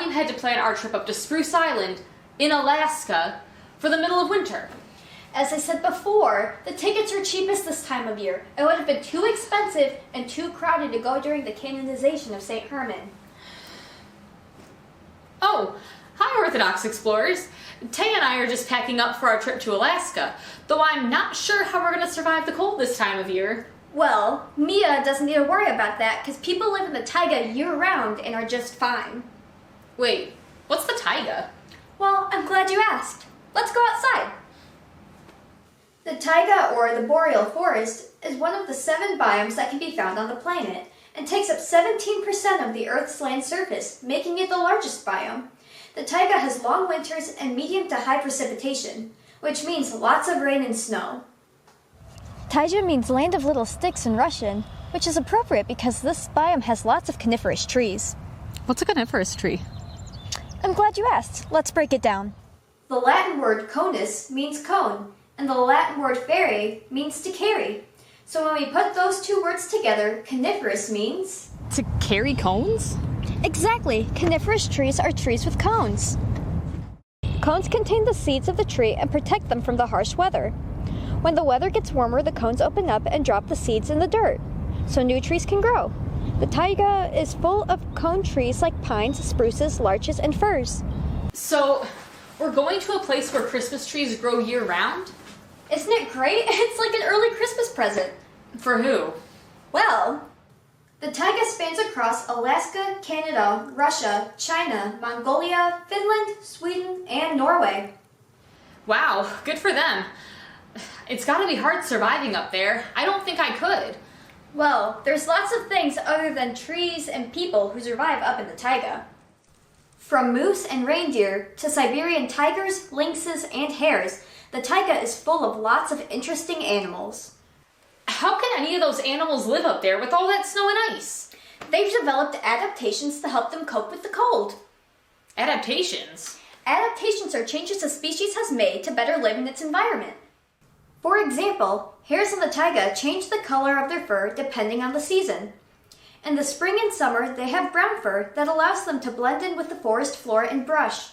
Biome had to plan our trip up to Spruce Island in Alaska for the middle of winter. As I said before, the tickets are cheapest this time of year. It would have been too expensive and too crowded to go during the canonization of St. Herman. Oh, hi Orthodox Explorers. Tay and I are just packing up for our trip to Alaska, though I'm not sure how we're going to survive the cold this time of year. Well, Mia doesn't need to worry about that because people live in the taiga year-round and are just fine. Wait, what's the taiga? Well, I'm glad you asked. Let's go outside. The taiga, or the boreal forest, is one of the 7 biomes that can be found on the planet and takes up 17% of the Earth's land surface, making it the largest biome. The taiga has long winters and medium to high precipitation, which means lots of rain and snow. Taiga means land of little sticks in Russian, which is appropriate because this biome has lots of coniferous trees. What's a coniferous tree? I'm glad you asked. Let's break it down. The Latin word conus means cone, and the Latin word ferre means to carry. So when we put those 2 words together, coniferous means... To carry cones? Exactly. Coniferous trees are trees with cones. Cones contain the seeds of the tree and protect them from the harsh weather. When the weather gets warmer, the cones open up and drop the seeds in the dirt, so new trees can grow. The taiga is full of cone trees like pines, spruces, larches, and firs. So, we're going to a place where Christmas trees grow year-round? Isn't it great? It's like an early Christmas present. For who? Well, the taiga spans across Alaska, Canada, Russia, China, Mongolia, Finland, Sweden, and Norway. Wow, good for them. It's gotta be hard surviving up there. I don't think I could. Well, there's lots of things other than trees and people who survive up in the taiga. From moose and reindeer to Siberian tigers, lynxes, and hares, the taiga is full of lots of interesting animals. How can any of those animals live up there with all that snow and ice? They've developed adaptations to help them cope with the cold. Adaptations? Adaptations are changes a species has made to better live in its environment. For example, hares in the taiga change the color of their fur depending on the season. In the spring and summer, they have brown fur that allows them to blend in with the forest floor and brush.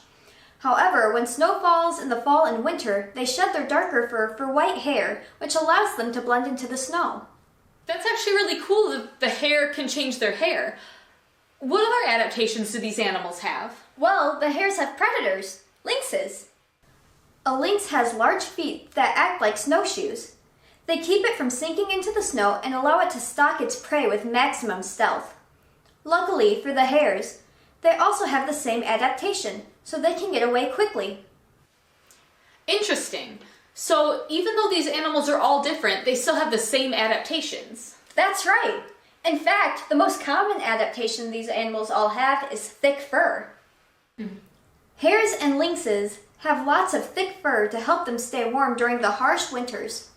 However, when snow falls in the fall and winter, they shed their darker fur for white hair, which allows them to blend into the snow. That's actually really cool that the hare can change their hair. What other adaptations do these animals have? Well, the hares have predators, lynxes. A lynx has large feet that act like snowshoes. They keep it from sinking into the snow and allow it to stalk its prey with maximum stealth. Luckily for the hares, they also have the same adaptation, so they can get away quickly. Interesting. So even though these animals are all different, they still have the same adaptations. That's right. In fact, the most common adaptation these animals all have is thick fur. Hares and lynxes have lots of thick fur to help them stay warm during the harsh winters.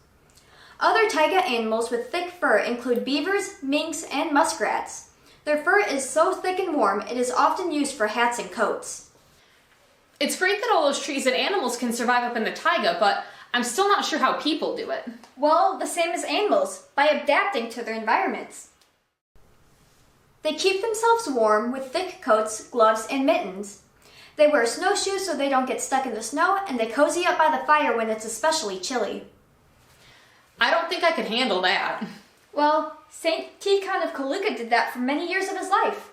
Other taiga animals with thick fur include beavers, minks, and muskrats. Their fur is so thick and warm, it is often used for hats and coats. It's great that all those trees and animals can survive up in the taiga, but I'm still not sure how people do it. Well, the same as animals, by adapting to their environments. They keep themselves warm with thick coats, gloves, and mittens. They wear snowshoes so they don't get stuck in the snow, and they cozy up by the fire when it's especially chilly. I don't think I could handle that. Well, St. Tikhon of Kaluga did that for many years of his life.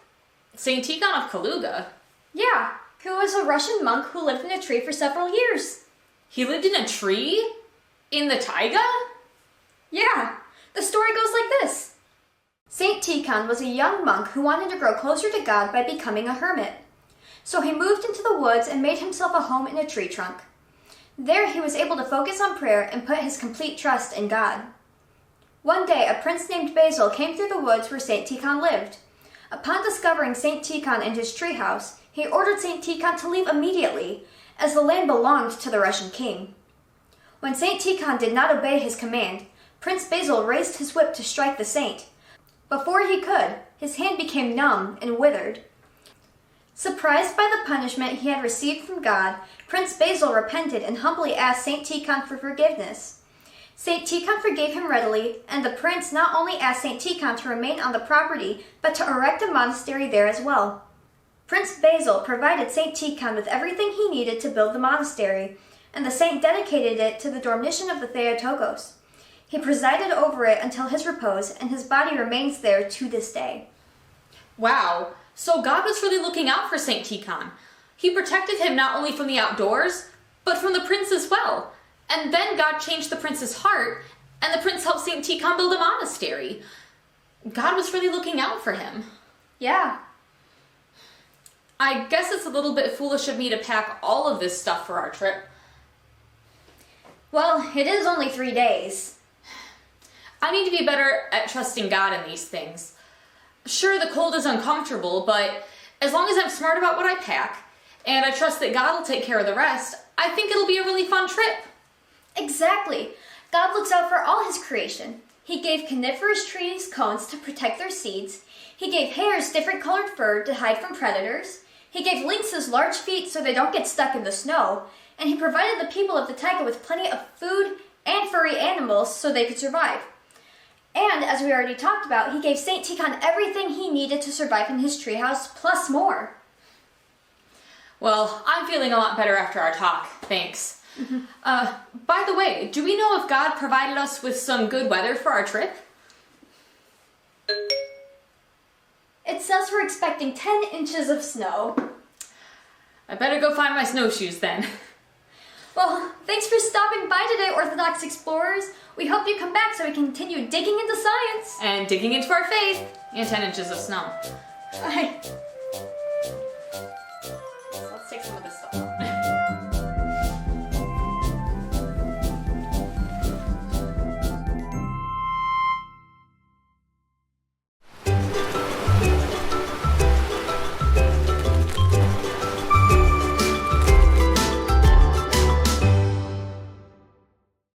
St. Tikhon of Kaluga? Yeah, who was a Russian monk who lived in a tree for several years. He lived in a tree? In the taiga? Yeah, the story goes like this. St. Tikhon was a young monk who wanted to grow closer to God by becoming a hermit. So he moved into the woods and made himself a home in a tree trunk. There he was able to focus on prayer and put his complete trust in God. One day, a prince named Basil came through the woods where St. Tikhon lived. Upon discovering St. Tikhon and his treehouse, he ordered St. Tikhon to leave immediately, as the land belonged to the Russian king. When St. Tikhon did not obey his command, Prince Basil raised his whip to strike the saint. Before he could, his hand became numb and withered. Surprised by the punishment he had received from God, Prince Basil repented and humbly asked St. Tikhon for forgiveness. St. Tikhon forgave him readily, and the prince not only asked St. Tikhon to remain on the property, but to erect a monastery there as well. Prince Basil provided St. Tikhon with everything he needed to build the monastery, and the saint dedicated it to the Dormition of the Theotokos. He presided over it until his repose, and his body remains there to this day. Wow, so God was really looking out for St. Tikhon. He protected him not only from the outdoors, but from the prince as well. And then God changed the prince's heart, and the prince helped St. Tikhon build a monastery. God was really looking out for him. Yeah. I guess it's a little bit foolish of me to pack all of this stuff for our trip. Well, it is only 3 days. I need to be better at trusting God in these things. Sure, the cold is uncomfortable, but as long as I'm smart about what I pack, and I trust that God will take care of the rest, I think it'll be a really fun trip. Exactly. God looks out for all his creation. He gave coniferous trees cones to protect their seeds. He gave hares different colored fur to hide from predators. He gave lynxes large feet so they don't get stuck in the snow. And he provided the people of the Taiga with plenty of food and furry animals so they could survive. And, as we already talked about, he gave St. Tikhon everything he needed to survive in his treehouse, plus more. Well, I'm feeling a lot better after our talk, thanks. By the way, do we know if God provided us with some good weather for our trip? It says we're expecting 10 inches of snow. I better go find my snowshoes then. Well, thanks for stopping by today, Orthodox Explorers. We hope you come back so we can continue digging into science. And digging into our faith. And 10 inches of snow. Bye. Let's take some of this stuff.